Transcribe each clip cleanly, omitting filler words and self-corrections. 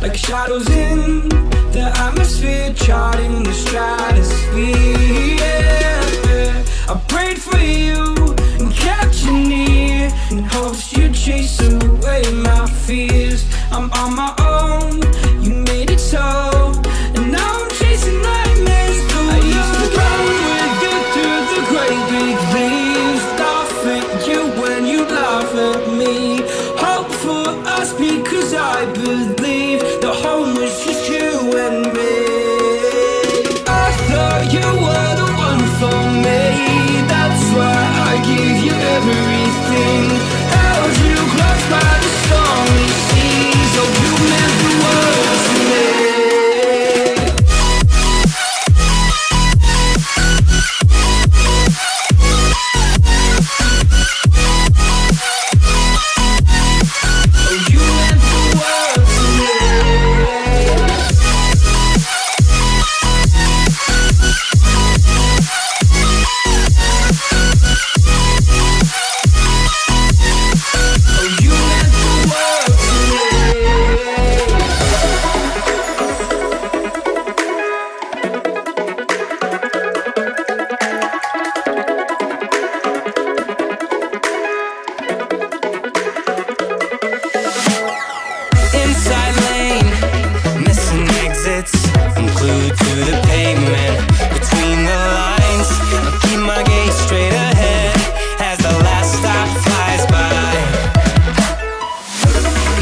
like shadows in the atmosphere, charting the stratosphere. Yeah. I prayed for you and kept you near in hopes you'd chase away my fears. I'm on my own, you made it so, and now I'm chasing nightmares. I used to run with you through the great big leaves, laugh at you when you laugh at me. Hope for us because I believe the home was just you and me. I thought you were the one for me, that's why I gave you everything. Held you close by the stormy seas, oh you meant the world to me. I'm glued to the pavement, between the lines. I'll keep my gaze straight ahead as the last stop flies by.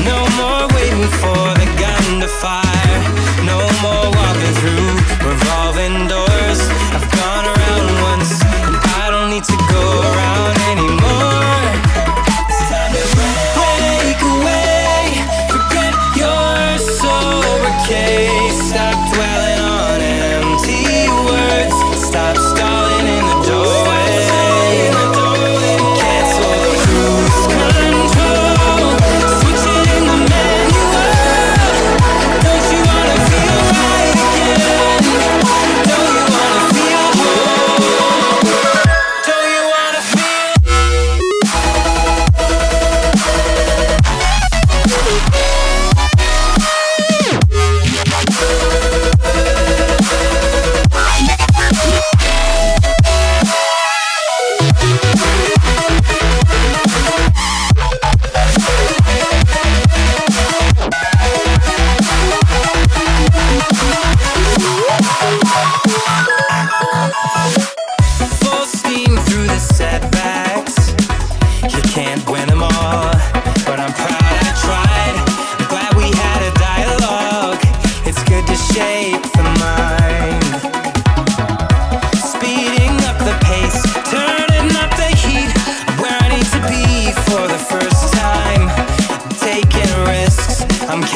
No more waiting for the gun to fire, no more walking through revolving doors. I've gone around once, and I don't need to go around anymore. It's time to break away, forget your sobriquet. Stop dwelling on empty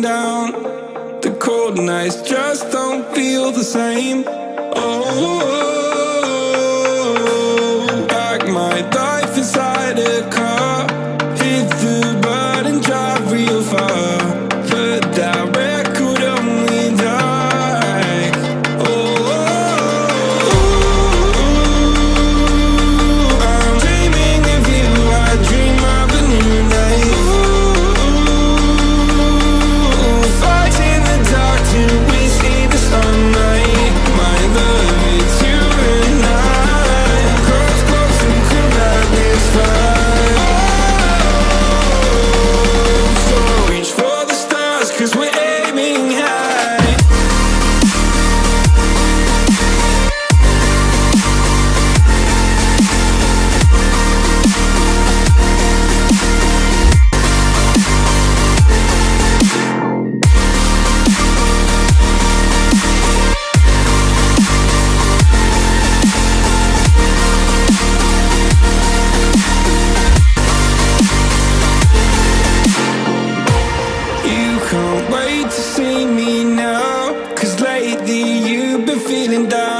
falling down. The cold nights just don't feel the same. Oh, pack my life inside a car, hit the button, drive real far. Put that record on me like, oh, I'm dreaming of you. I dream of a new life. Fight in the dark till we see the sunlight. My love, it's you and I. Cross close and could not this fire. So reach for the stars, 'cause we're aiming high. You can't wait to see me now, 'cause lately you've been feeling down.